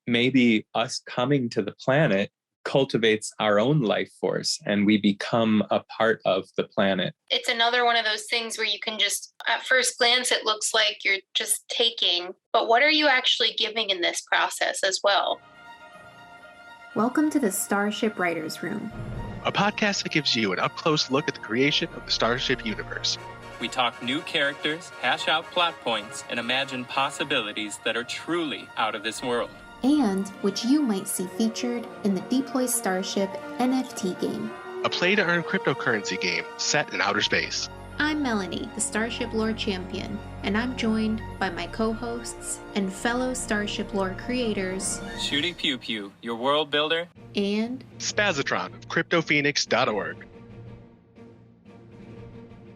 maybe us coming to the planet cultivates our own life force and we become a part of the planet. It's another one of those things where you can just, at first glance, it looks like you're just taking, but what are you actually giving in this process as well? Welcome to the Starship Writers Room, a podcast that gives you an up-close look at the creation of the Starship universe. We talk new characters, hash out plot points, and imagine possibilities that are truly out of this world. and which you might see featured in the Deploy Starship NFT game. A play-to-earn cryptocurrency game set in outer space. I'm Melanie, the Starship Lore Champion, and I'm joined by my co-hosts and fellow Starship Lore creators, ShootyPewPew, your world builder, and Spazzitron of CryptoPhoenix.org.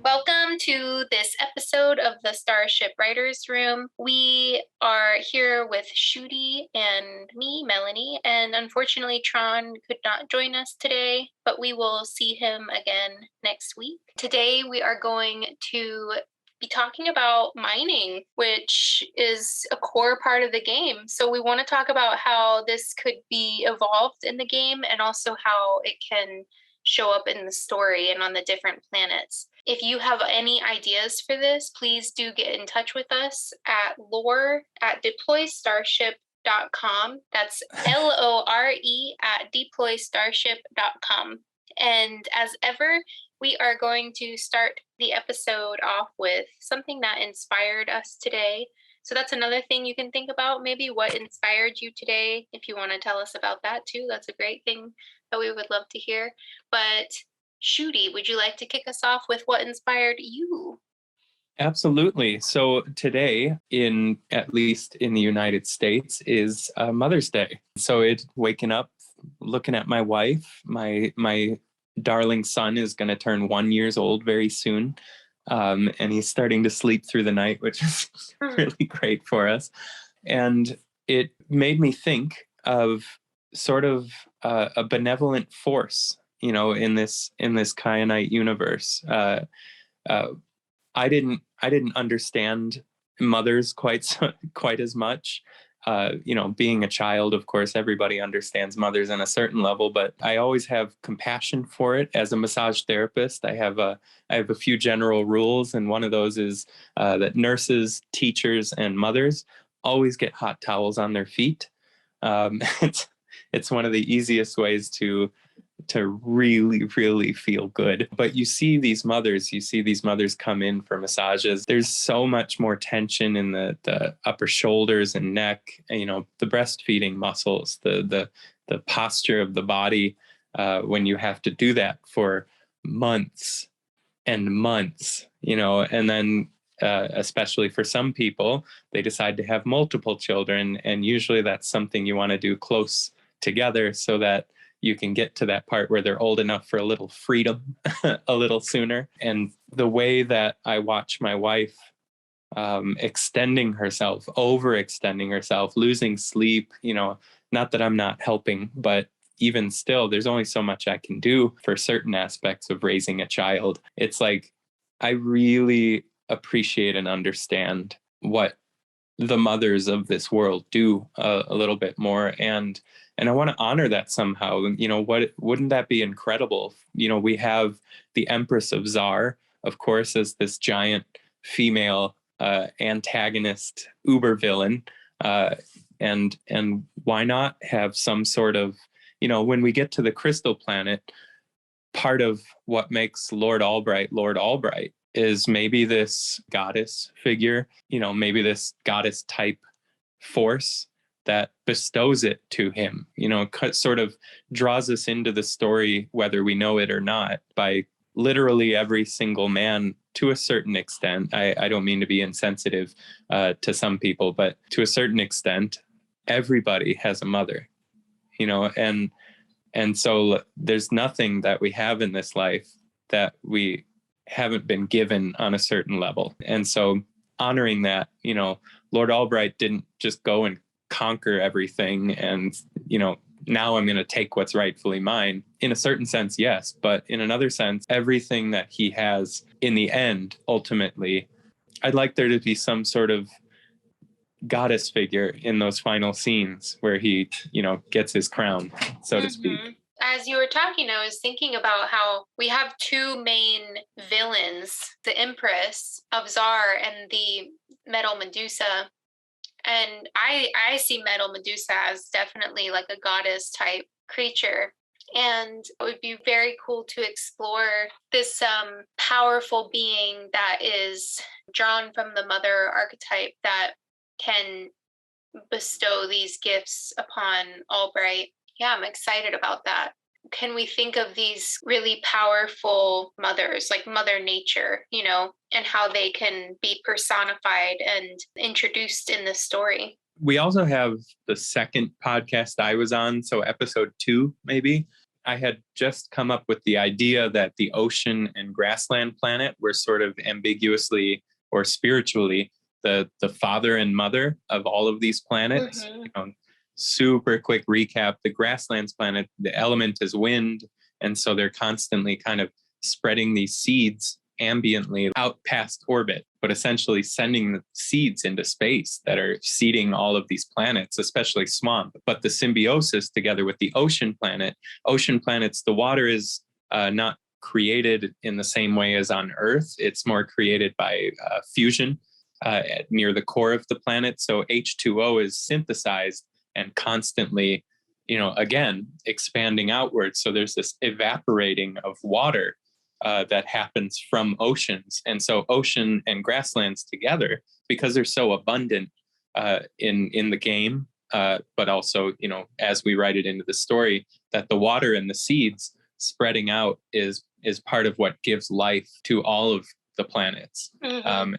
Welcome to this episode of the Starship Writers Room. We are here with Shooty and me, Melanie, and unfortunately Tron could not join us today, but we will see him again next week. Today we are going to be talking about mining, which is a core part of the game. So we want to talk about how this could be evolved in the game and also how it can show up in the story and on the different planets. If you have any ideas for this, please do get in touch with us at lore@deploystarship.com. That's LORE at deploystarship.com. And as ever, we are going to start the episode off with something that inspired us today. So that's another thing you can think about, maybe what inspired you today. If you want to tell us about that too, that's a great thing that we would love to hear. But Shooty, would you like to kick us off with what inspired you? Absolutely. So today, at least in the United States, is Mother's Day. So waking up, looking at my wife, my darling son is going to turn 1 year old very soon. And he's starting to sleep through the night, which is really great for us. And it made me think of sort of a benevolent force, in this Kyanite universe. I didn't understand mothers quite as much. Being a child, of course, everybody understands mothers on a certain level, but I always have compassion for it. As a massage therapist, I have a few general rules, and one of those is that nurses, teachers, and mothers always get hot towels on their feet. It's one of the easiest ways to really, really feel good. But you see these mothers come in for massages. There's so much more tension in the upper shoulders and neck, the breastfeeding muscles, the posture of the body when you have to do that for months and months, and then especially for some people, they decide to have multiple children. And usually that's something you want to do close together so that you can get to that part where they're old enough for a little freedom a little sooner. And the way that I watch my wife overextending herself, losing sleep, not that I'm not helping, but even still, there's only so much I can do for certain aspects of raising a child. It's like, I really appreciate and understand what the mothers of this world do a little bit more. And I want to honor that somehow. Wouldn't that be incredible? We have the Empress of Tsar, of course, as this giant female antagonist uber villain. And why not have some sort of, when we get to the Crystal Planet, part of what makes Lord Albright is maybe this goddess figure, maybe this goddess type force that bestows it to him, sort of draws us into the story, whether we know it or not, by literally every single man to a certain extent. I don't mean to be insensitive to some people, but to a certain extent, everybody has a mother, and so there's nothing that we have in this life that we haven't been given on a certain level. And so honoring that, Lord Albright didn't just go and conquer everything and, now I'm going to take what's rightfully mine. In a certain sense, yes. But in another sense, everything that he has in the end, ultimately, I'd like there to be some sort of goddess figure in those final scenes where he, gets his crown, so to speak. As you were talking, I was thinking about how we have two main villains, the Empress of Zar and the Metal Medusa. And I see Metal Medusa as definitely like a goddess type creature. And it would be very cool to explore this powerful being that is drawn from the mother archetype that can bestow these gifts upon Albright. Yeah, I'm excited about that. Can we think of these really powerful mothers, like Mother Nature, and how they can be personified and introduced in the story? We also have the second podcast I was on, so episode 2, maybe. I had just come up with the idea that the ocean and grassland planet were sort of ambiguously or spiritually the father and mother of all of these planets. Super quick recap. The grasslands planet, the element is wind. And so they're constantly kind of spreading these seeds ambiently out past orbit, but essentially sending the seeds into space that are seeding all of these planets, especially swamp. But the symbiosis together with the ocean planets, the water is not created in the same way as on Earth. It's more created by fusion near the core of the planet. So H2O is synthesized and constantly, again, expanding outwards. So there's this evaporating of water that happens from oceans. And so ocean and grasslands together, because they're so abundant in the game, but also, as we write it into the story, that the water and the seeds spreading out is part of what gives life to all of the planets. And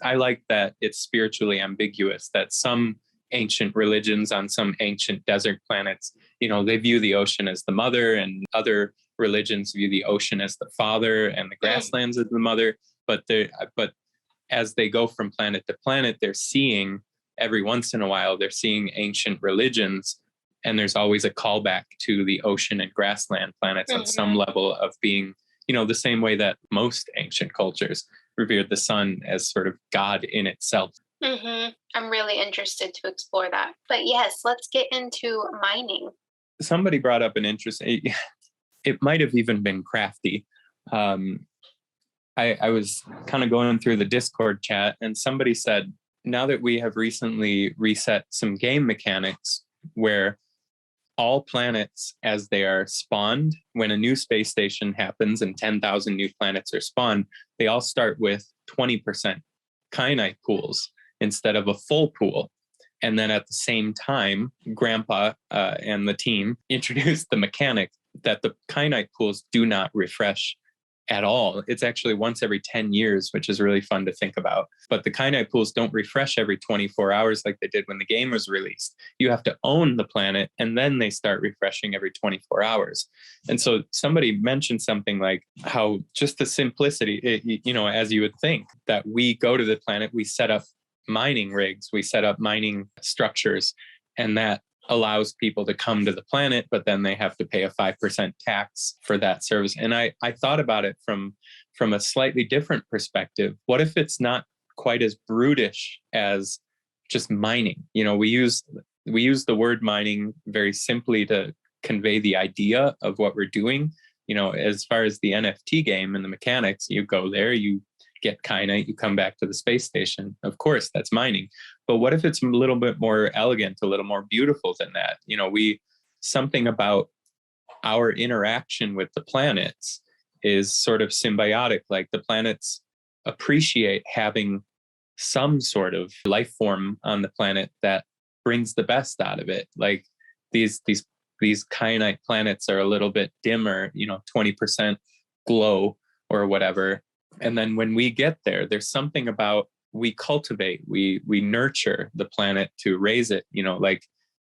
I like that it's spiritually ambiguous, that some ancient religions on some ancient desert planets, they view the ocean as the mother, and other religions view the ocean as the father and the grasslands as the mother. But as they go from planet to planet, they're seeing every once in a while, they're seeing ancient religions, and there's always a callback to the ocean and grassland planets on some level of being, the same way that most ancient cultures revered the sun as sort of God in itself. I'm really interested to explore that. But yes, let's get into mining. Somebody brought up an interest. It might have even been crafty. I was kind of going through the Discord chat, and somebody said, now that we have recently reset some game mechanics where all planets, as they are spawned, when a new space station happens and 10,000 new planets are spawned, they all start with 20% Kyanite pools instead of a full pool. And then at the same time, Grandpa and the team introduced the mechanic that the Kyanite pools do not refresh at all. It's actually once every 10 years, which is really fun to think about. But the Kyanite pools don't refresh every 24 hours like they did when the game was released. You have to own the planet, and then they start refreshing every 24 hours. And so somebody mentioned something like how just the simplicity, as you would think, that we go to the planet, we set up mining rigs, we set up mining structures, and that allows people to come to the planet, but then they have to pay a 5% tax for that service. And I thought about it from a slightly different perspective. What if it's not quite as brutish as just mining? We use the word mining very simply to convey the idea of what we're doing. As far as the NFT game and the mechanics, you go there, you get Kyanite, you come back to the space station. Of course, that's mining. But what if it's a little bit more elegant, a little more beautiful than that? Something about our interaction with the planets is sort of symbiotic. Like the planets appreciate having some sort of life form on the planet that brings the best out of it. Like these Kyanite planets are a little bit dimmer, 20% glow or whatever. And then when we get there, there's something about we cultivate, we nurture the planet to raise it, like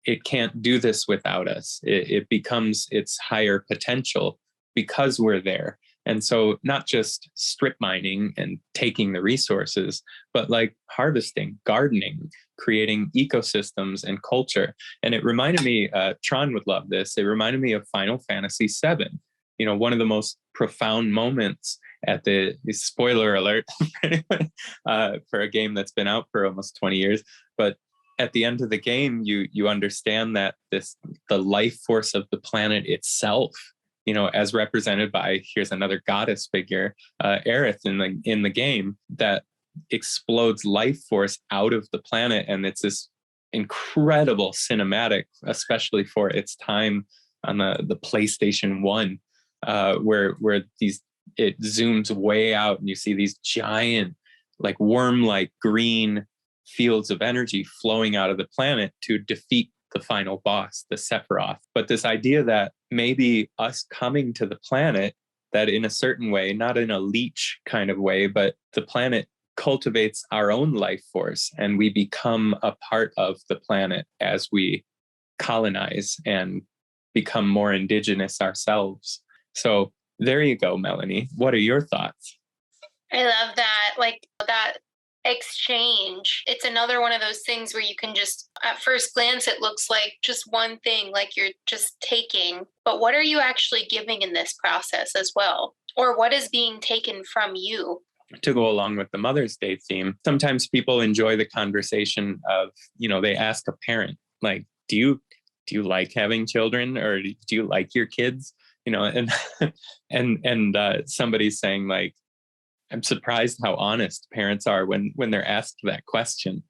it can't do this without us. It becomes its higher potential because we're there. And so not just strip mining and taking the resources, but like harvesting, gardening, creating ecosystems and culture. And it reminded me, Tron would love this. It reminded me of Final Fantasy VII. One of the most profound moments at the spoiler alert for a game that's been out for almost 20 years. But at the end of the game, you understand that the life force of the planet itself, as represented by, here's another goddess figure, Aerith in the game, that explodes life force out of the planet. And it's this incredible cinematic, especially for its time on the PlayStation 1, where it zooms way out and you see these giant, like worm-like green fields of energy flowing out of the planet to defeat the final boss, the Sephiroth. But this idea that maybe us coming to the planet, that in a certain way, not in a leech kind of way, but the planet cultivates our own life force and we become a part of the planet as we colonize and become more indigenous ourselves. So there you go, Melanie. What are your thoughts? I love that. Like that exchange. It's another one of those things where you can just, at first glance, it looks like just one thing, like you're just taking, but what are you actually giving in this process as well? Or what is being taken from you? To go along with the Mother's Day theme, sometimes people enjoy the conversation of, they ask a parent, like, do you like having children, or do you like your kids? And somebody's saying, like, I'm surprised how honest parents are when they're asked that question,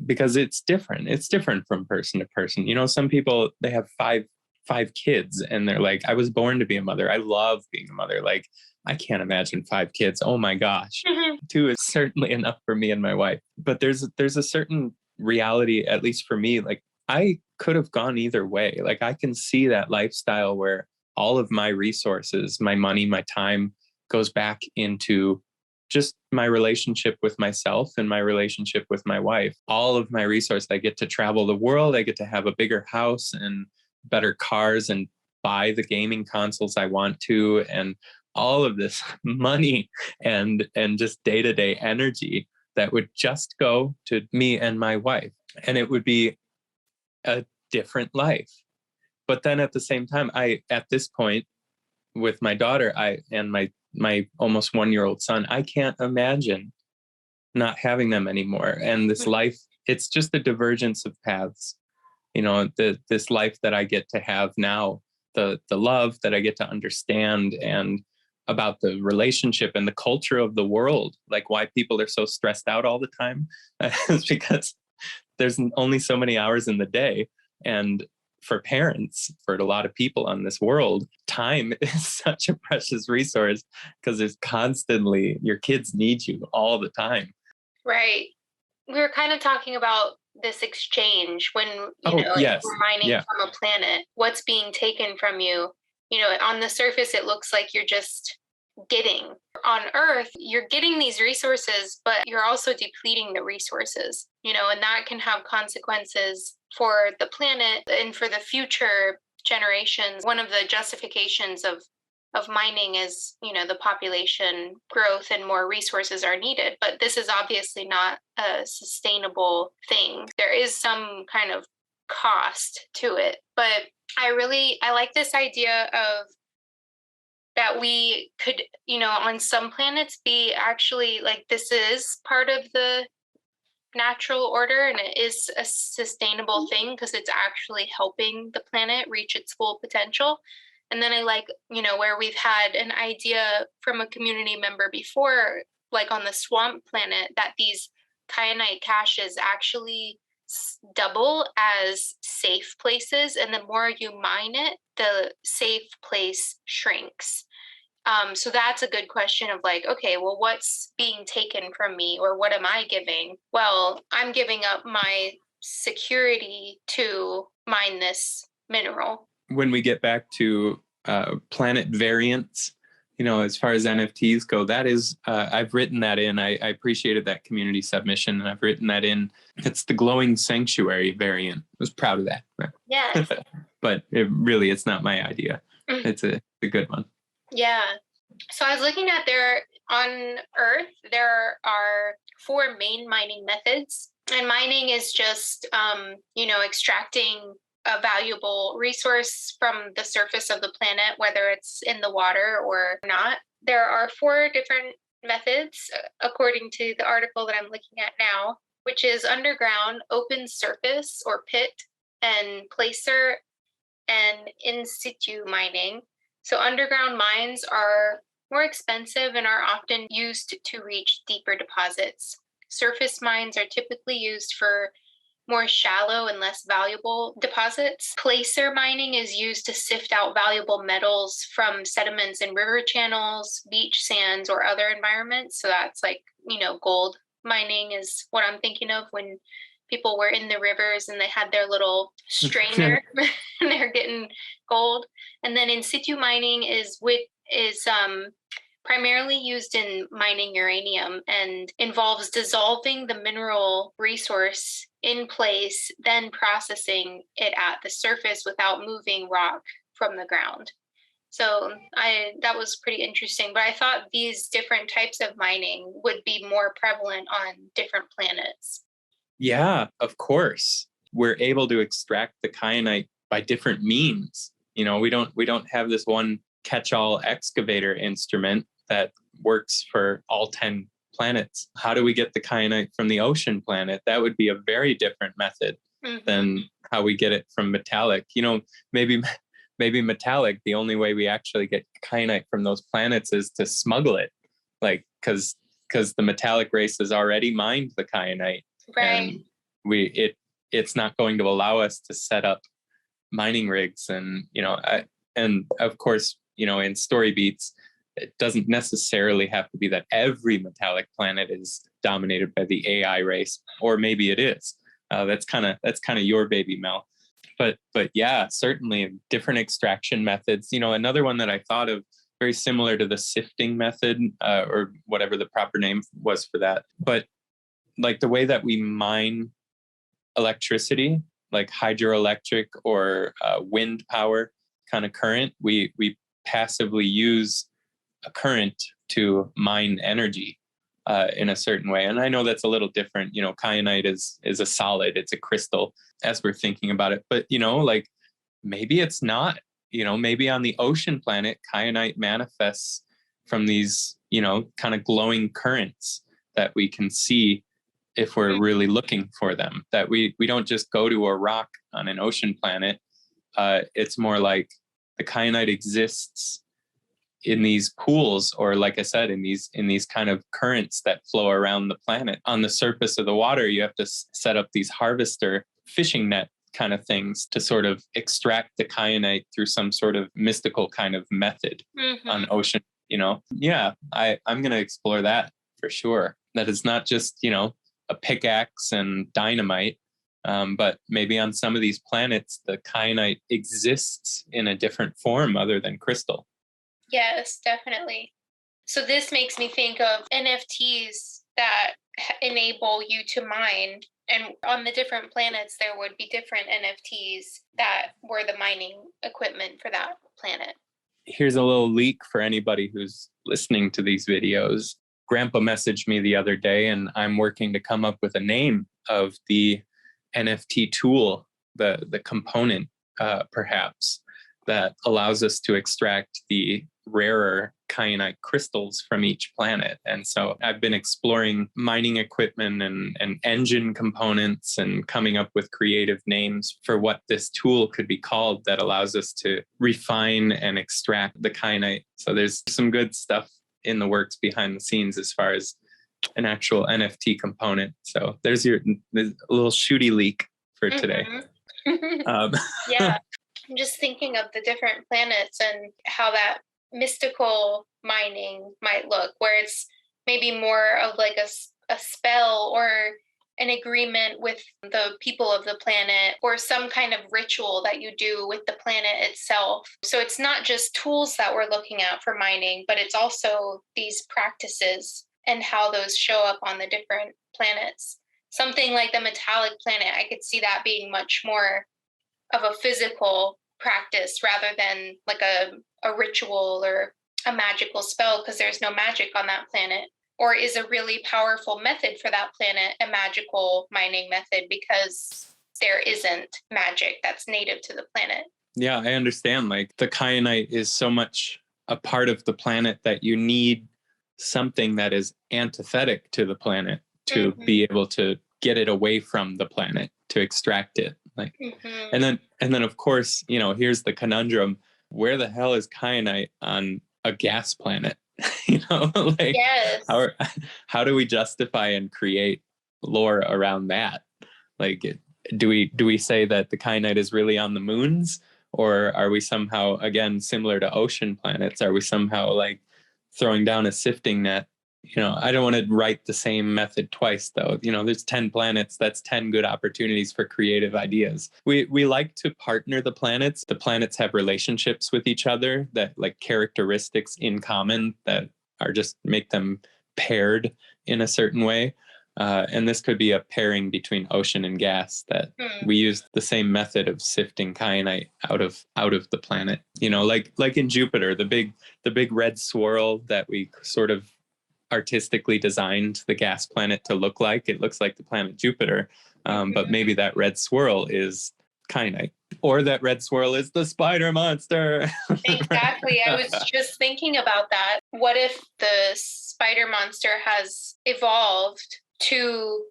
because it's different. It's different from person to person. Some people, they have five kids and they're like, I was born to be a mother. I love being a mother. Like, I can't imagine 5 kids. Oh my gosh. 2 is certainly enough for me and my wife. But there's a certain reality, at least for me, like I could have gone either way. Like I can see that lifestyle where all of my resources, my money, my time goes back into just my relationship with myself and my relationship with my wife. All of my resources, I get to travel the world. I get to have a bigger house and better cars and buy the gaming consoles I want to, and all of this money and just day-to-day energy that would just go to me and my wife. And it would be a different life. But then at the same time, at this point with my daughter, and my almost 1-year-old son, I can't imagine not having them anymore. And this life, it's just a divergence of paths. This life that I get to have now, the love that I get to understand, and about the relationship and the culture of the world, like why people are so stressed out all the time, is because there's only so many hours in the day. And for parents, for a lot of people on this world, time is such a precious resource because there's constantly, your kids need you all the time. Right. We were kind of talking about this exchange when, yes. you're mining from a planet, what's being taken from you. On the surface, it looks like you're just getting. On Earth, you're getting these resources, but you're also depleting the resources, and that can have consequences for the planet and for the future generations. One of the justifications of mining is, the population growth and more resources are needed. But this is obviously not a sustainable thing. There is some kind of cost to it. But I like this idea of that we could, on some planets be actually like, this is part of the natural order and it is a sustainable thing because it's actually helping the planet reach its full potential. And then I like, where we've had an idea from a community member before, like on the swamp planet, that these Kyanite caches actually double as safe places. And the more you mine it, the safe place shrinks. So that's a good question of like, okay, well, what's being taken from me, or what am I giving? Well, I'm giving up my security to mine this mineral. When we get back to planet variants, as far as NFTs go, that is, I've written that in. I appreciated that community submission, and I've written that in. It's the glowing sanctuary variant. I was proud of that. Yeah. But it's not my idea. It's a good one. Yeah. So I was looking at on Earth, there are 4 main mining methods. And mining is just, extracting a valuable resource from the surface of the planet, whether it's in the water or not. There are 4 different methods, according to the article that I'm looking at now, which is underground, open surface or pit, and placer and in situ mining. So underground mines are more expensive and are often used to reach deeper deposits. Surface mines are typically used for more shallow and less valuable deposits. Placer mining is used to sift out valuable metals from sediments in river channels, beach sands, or other environments. So that's like, gold mining is what I'm thinking of when people were in the rivers and they had their little strainer and they're getting gold. And then in situ mining is primarily used in mining uranium and involves dissolving the mineral resource in place, then processing it at the surface without moving rock from the ground. So that was pretty interesting, but I thought these different types of mining would be more prevalent on different planets. Yeah, of course. We're able to extract the kyanite by different means. We don't have this one catch-all excavator instrument that works for all 10 planets. How do we get the kyanite from the ocean planet? That would be a very different method than how we get it from metallic. Maybe metallic, the only way we actually get kyanite from those planets is to smuggle it, like because the metallic race has already mined the kyanite. Right. And it's not going to allow us to set up mining rigs. And and of course, in story beats, it doesn't necessarily have to be that every metallic planet is dominated by the AI race, or maybe it is. That's kind of your baby, Mel. But yeah, certainly different extraction methods. Another one that I thought of, very similar to the sifting method, or whatever the proper name was for that. But like the way that we mine electricity, like hydroelectric or wind power kind of current, we passively use a current to mine energy in a certain way. And I know that's a little different. Kyanite is a solid, it's a crystal as we're thinking about it. But, like maybe it's not, maybe on the ocean planet, kyanite manifests from these, kind of glowing currents that we can see if we're really looking for them, that we don't just go to a rock on an ocean planet. It's more like the kyanite exists in these pools, or like I said, in these kind of currents that flow around the planet. On the surface of the water, you have to set up these harvester fishing net kind of things to sort of extract the kyanite through some sort of mystical kind of method on ocean. Yeah, I'm going to explore that for sure. That is not just, a pickaxe and dynamite, but maybe on some of these planets, the kyanite exists in a different form other than crystal. Yes, definitely. So this makes me think of NFTs that enable you to mine. And on the different planets, there would be different NFTs that were the mining equipment for that planet. Here's a little leak for anybody who's listening to these videos. Grandpa messaged me the other day, and I'm working to come up with a name of the NFT tool, the component, perhaps, that allows us to extract the rarer kyanite crystals from each planet. And so I've been exploring mining equipment and engine components and coming up with creative names for what this tool could be called that allows us to refine and extract the kyanite. So there's some good stuff in the works behind the scenes as far as an actual NFT component. So there's a little shooty leak for today. Yeah. I'm just thinking of the different planets and how that mystical mining might look, where it's maybe more of like a spell or an agreement with the people of the planet, or some kind of ritual that you do with the planet itself. So it's not just tools that we're looking at for mining, but it's also these practices and how those show up on the different planets. Something like the metallic planet, I could see that being much more of a physical practice rather than like a ritual or a magical spell, because there's no magic on that planet. Or is a really powerful method for that planet a magical mining method because there isn't magic that's native to the planet? Yeah, I understand. Like the kyanite is so much a part of the planet that you need something that is antithetic to the planet to be able to get it away from the planet, to extract it. Like, and then of course, you know, here's the conundrum: where the hell is kyanite on a gas planet? You know, like, how do we justify and create lore around that? Like, do we say that the kyanite is really on the moons, or are we somehow, again, similar to ocean planets, are we somehow like throwing down a sifting net? You know, I don't want to write the same method twice, though. You know, there's 10 planets. That's 10 good opportunities for creative ideas. We like to partner the planets. The planets have relationships with each other, that like characteristics in common that are just make them paired in a certain way. And this could be a pairing between ocean and gas, that we use the same method of sifting kyanite out of the planet. You know, like in Jupiter, the big red swirl that we sort of artistically designed the gas planet to look like. It looks like the planet Jupiter, but maybe that red swirl is kyanite, or that red swirl is the spider monster. Exactly. I was just thinking about that. What if the spider monster has evolved to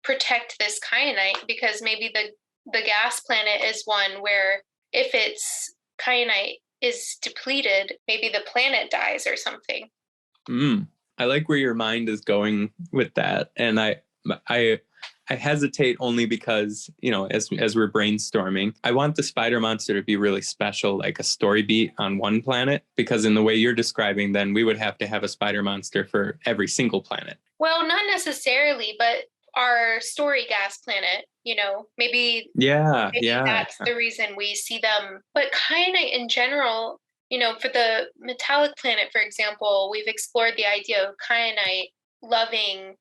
protect this kyanite? Because maybe the gas planet is one where if its kyanite is depleted, maybe the planet dies or something. I like where your mind is going with that. And I hesitate only because, you know, as we're brainstorming, I want the spider monster to be really special, like a story beat on one planet, because in the way you're describing, then we would have to have a spider monster for every single planet. Well, not necessarily, but our story gas planet, you know, maybe that's the reason we see them. But kyanite in general, you know, for the metallic planet, for example, we've explored the idea of kyanite loving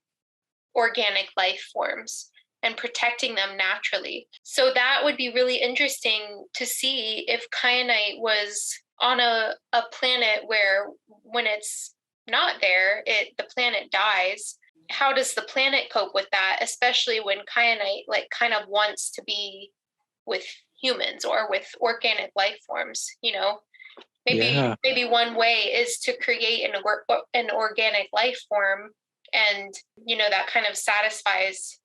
organic life forms and protecting them naturally. So that would be really interesting to see if kyanite was on a planet where when it's not there, the planet dies. How does the planet cope with that, especially when kyanite like kind of wants to be with humans or with organic life forms, you know? Maybe one way is to create an organic life form, and you know that kind of satisfies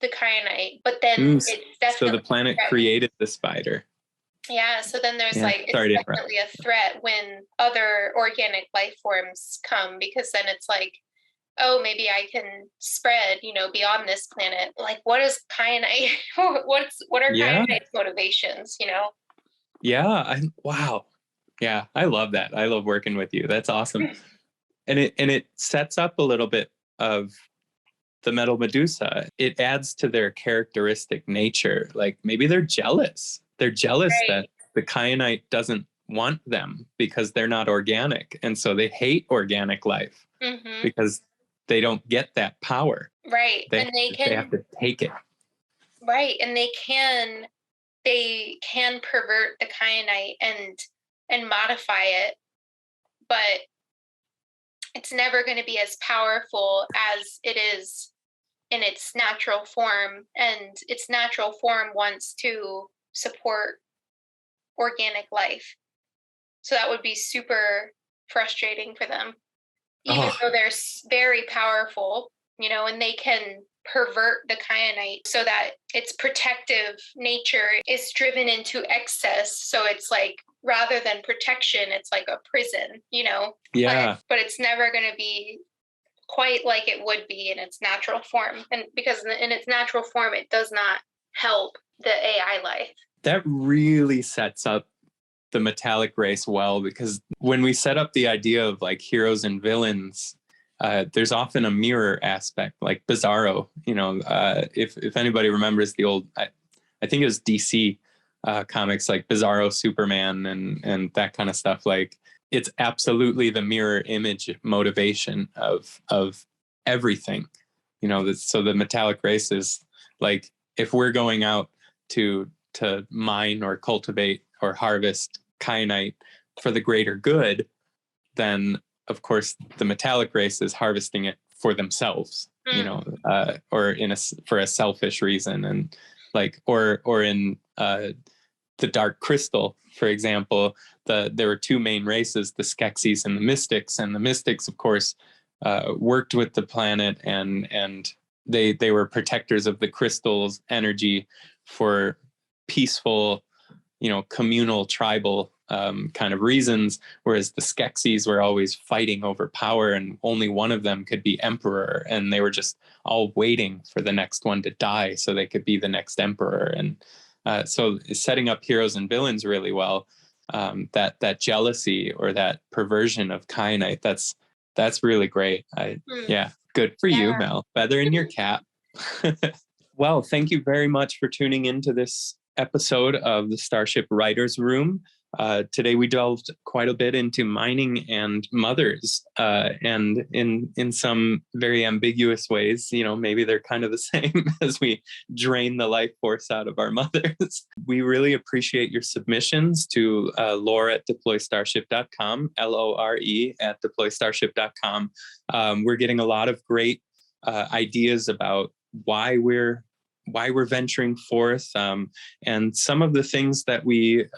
the kyanite. But then it's definitely so the planet created the spider. Yeah, so then there's it's definitely a threat when other organic life forms come, because then it's like, oh, maybe I can spread, you know, beyond this planet. Like, what is kyanite? What are kyanite's motivations, you know? Yeah, wow. Yeah, I love that. I love working with you. That's awesome. And it sets up a little bit of the metal Medusa. It adds to their characteristic nature. Like maybe they're jealous. They're jealous that the kyanite doesn't want them because they're not organic. And so they hate organic life because they don't get that power. Right. They have to take it. Right. And they can pervert the kyanite and modify it, but it's never going to be as powerful as it is in its natural form. And its natural form wants to support organic life. So that would be super frustrating for them, even though they're very powerful, you know, and they can pervert the kyanite so that its protective nature is driven into excess. So it's like, rather than protection, it's like a prison, you know? Yeah. But it's never going to be quite like it would be in its natural form. And because in its natural form, it does not help the AI life. That really sets up the metallic race well, because when we set up the idea of like heroes and villains, there's often a mirror aspect, like Bizarro. You know, if anybody remembers the old, I think it was DC comics, like Bizarro Superman and that kind of stuff. Like it's absolutely the mirror image motivation of everything. You know, so the metallic race is like, if we're going out to mine or cultivate or harvest kyanite for the greater good, then of course the metallic race is harvesting it for themselves, you know, or for a selfish reason, and like or in the dark crystal, for example, there were two main races, the Skeksis and the Mystics. And the Mystics, of course, worked with the planet, and they were protectors of the crystal's energy for peaceful, communal, tribal kind of reasons, whereas the Skeksis were always fighting over power, and only one of them could be emperor, and they were just all waiting for the next one to die so they could be the next emperor. And so setting up heroes and villains really well, that jealousy or that perversion of Kyanite, that's really great. Yeah, good for you, Mel. Feather in your cap. Well, thank you very much for tuning into this episode of the Starship Writers Room. Today we delved quite a bit into mining and mothers, and in some very ambiguous ways. Maybe they're kind of the same as we drain the life force out of our mothers. We really appreciate your submissions to lore@deploystarship.com, LORE@deploystarship.com. We're getting a lot of great ideas about why we're venturing forth, and some of the things that we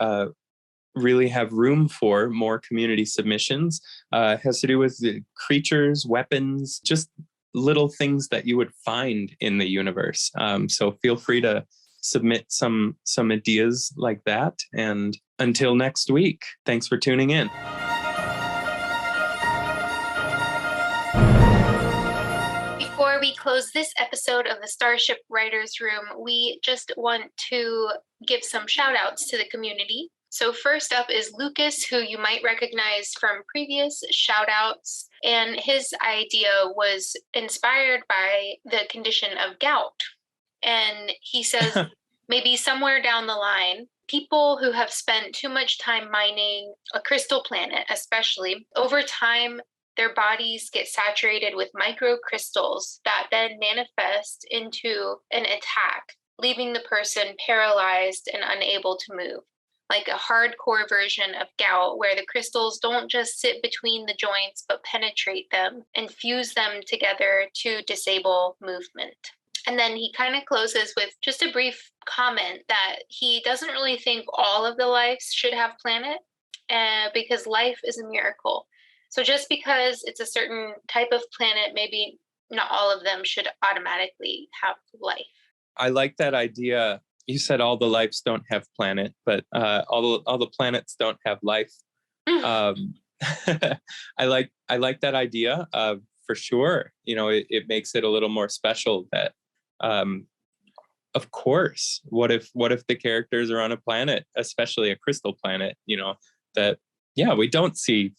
really have room for more community submissions has to do with the creatures, weapons, just little things that you would find in the universe. So feel free to submit some ideas like that. And until next week, thanks for tuning in. Before we close this episode of the Starship Writers Room, we just want to give some shout outs to the community. So first up is Lucas, who you might recognize from previous shout outs. And his idea was inspired by the condition of gout. And he says, maybe somewhere down the line, people who have spent too much time mining a crystal planet, especially, over time, their bodies get saturated with microcrystals that then manifest into an attack, leaving the person paralyzed and unable to move. Like a hardcore version of gout, where the crystals don't just sit between the joints, but penetrate them and fuse them together to disable movement. And then he kind of closes with just a brief comment that he doesn't really think all of the lives should have planet, because life is a miracle. So just because it's a certain type of planet, maybe not all of them should automatically have life. I like that idea. You said all the lives don't have planet, but all the planets don't have life. I like that idea for sure. It makes it a little more special. That, of course, what if the characters are on a planet, especially a crystal planet? That we don't see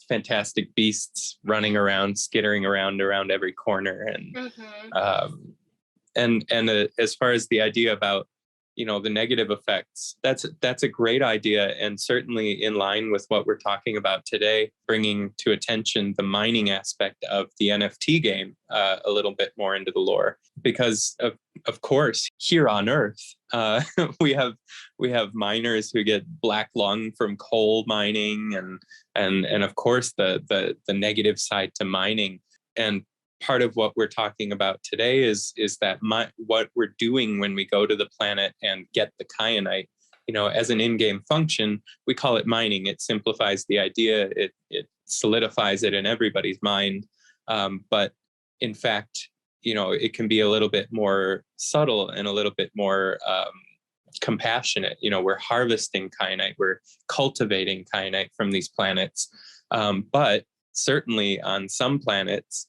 fantastic beasts running around, skittering around every corner, and as far as the idea about the negative effects, that's a great idea, and certainly in line with what we're talking about today, bringing to attention the mining aspect of the NFT game a little bit more into the lore, because of course here on Earth we have miners who get black lung from coal mining, and of course the negative side to mining. And part of what we're talking about today is that what we're doing when we go to the planet and get the Kyanite, as an in-game function, we call it mining. It simplifies the idea. It solidifies it in everybody's mind. But in fact, it can be a little bit more subtle and a little bit more compassionate. We're harvesting Kyanite. We're cultivating Kyanite from these planets. But certainly on some planets,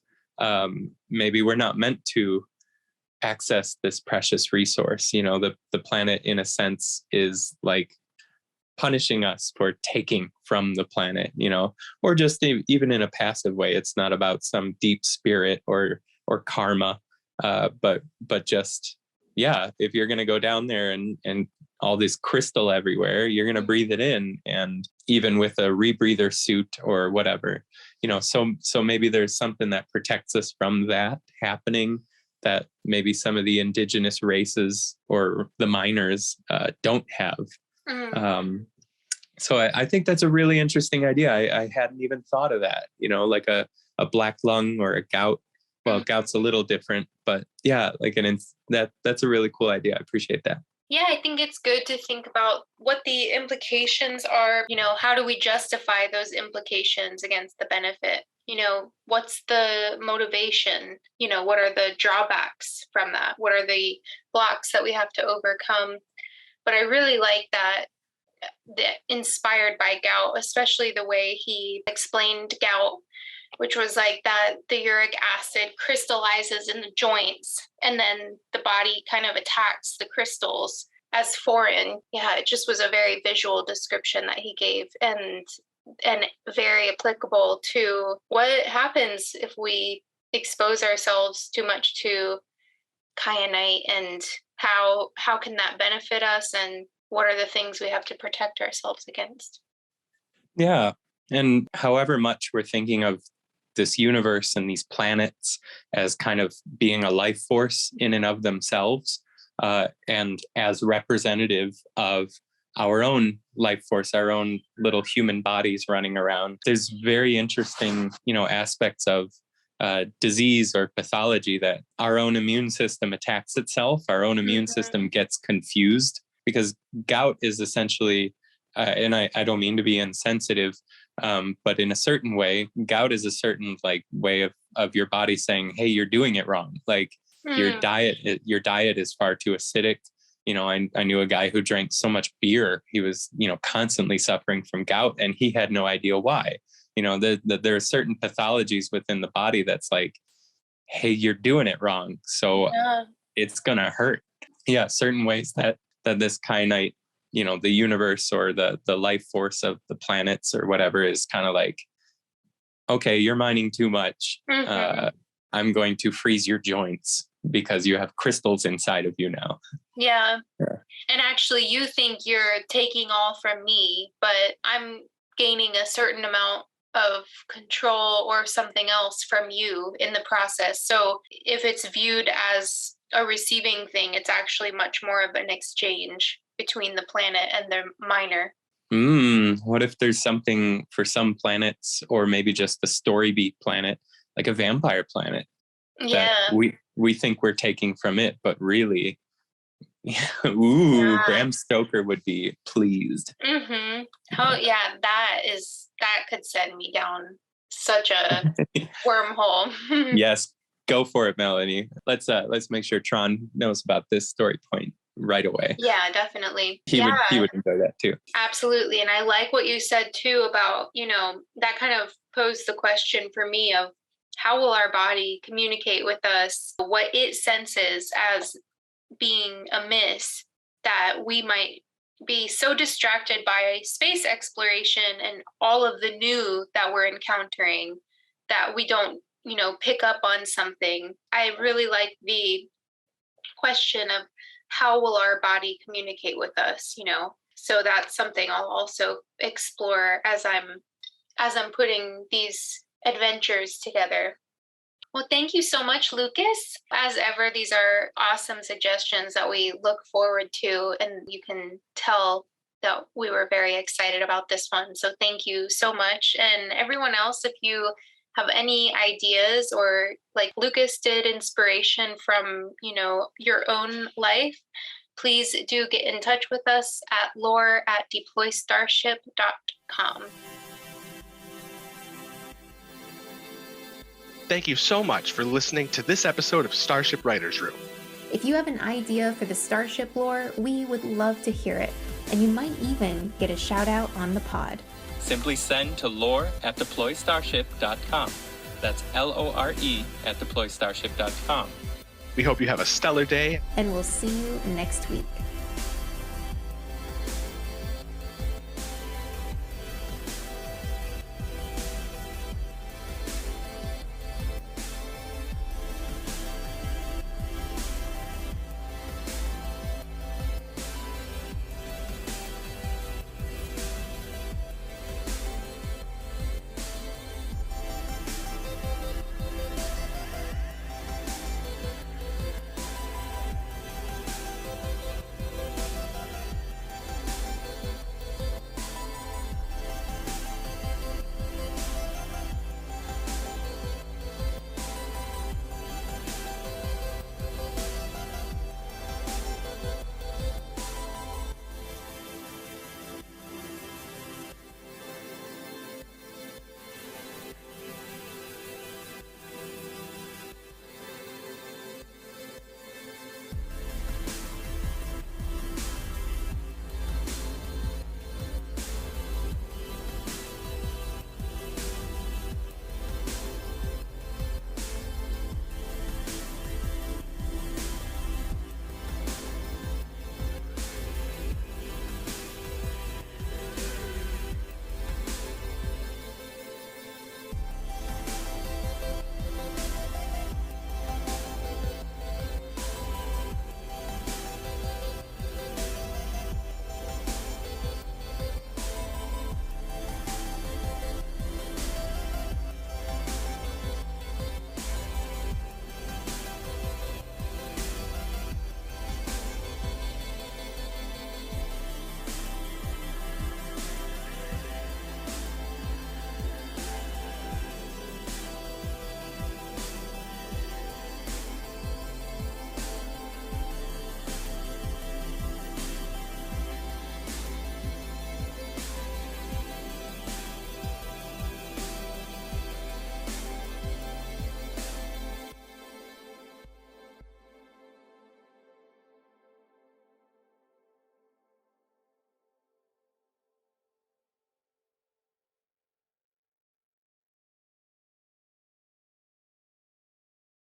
maybe we're not meant to access this precious resource. The planet, in a sense, is like punishing us for taking from the planet, or just even in a passive way. It's not about some deep spirit or karma, but just, if you're going to go down there and all this crystal everywhere, you're going to breathe it in, and even with a rebreather suit or whatever, so maybe there's something that protects us from that happening that maybe some of the indigenous races or the miners don't have. So I think that's a really interesting idea. I hadn't even thought of that, like a black lung or a gout. Well, gout's a little different, but that's a really cool idea. I appreciate that. Yeah, I think it's good to think about what the implications are. How do we justify those implications against the benefit? What's the motivation? What are the drawbacks from that? What are the blocks that we have to overcome? But I really like that inspired by gout, especially the way he explained gout, which was like that the uric acid crystallizes in the joints and then the body kind of attacks the crystals as foreign. Yeah, it just was a very visual description that he gave and very applicable to what happens if we expose ourselves too much to kyanite, and how can that benefit us, and what are the things we have to protect ourselves against. Yeah. And however much we're thinking of this universe and these planets as kind of being a life force in and of themselves, and as representative of our own life force, our own little human bodies running around, there's very interesting, aspects of disease or pathology that our own immune system attacks itself. Our own immune system gets confused, because gout is essentially, and I don't mean to be insensitive, but in a certain way, gout is a certain way of your body saying, hey, you're doing it wrong. Your diet is far too acidic. I knew a guy who drank so much beer, he was, constantly suffering from gout, and he had no idea why. There are certain pathologies within the body that's like, hey, you're doing it wrong, so it's gonna hurt. Yeah, certain ways that this kyanite, the universe or the life force of the planets or whatever is kind of like, okay, you're mining too much. I'm going to freeze your joints because you have crystals inside of you now. Yeah. And actually you think you're taking all from me, but I'm gaining a certain amount of control or something else from you in the process. So if it's viewed as a receiving thing, it's actually much more of an exchange between the planet and the miner. What if there's something for some planets, or maybe just the story beat planet, like a vampire planet? Yeah. That we think we're taking from it, but really, Bram Stoker would be pleased. Oh yeah, that could send me down such a wormhole. Yes, go for it, Melanie. Let's make sure Tron knows about this story point right away. Yeah, definitely. He would enjoy that too. Absolutely. And I like what you said too about, that kind of posed the question for me of how will our body communicate with us, what it senses as being amiss, that we might be so distracted by space exploration and all of the new that we're encountering that we don't, pick up on something. I really like the question of how will our body communicate with us, So that's something I'll also explore as I'm putting these adventures together. Well, thank you so much, Lucas. As ever, these are awesome suggestions that we look forward to, and you can tell that we were very excited about this one. So thank you so much. And everyone else, if you have any ideas, or like Lucas did, inspiration from, your own life, please do get in touch with us at lore@deploystarship.com. Thank you so much for listening to this episode of Starship Writers Room. If you have an idea for the Starship lore, we would love to hear it, and you might even get a shout out on the pod. Simply send to lore@deploystarship.com. That's LORE@deploystarship.com. We hope you have a stellar day. And we'll see you next week.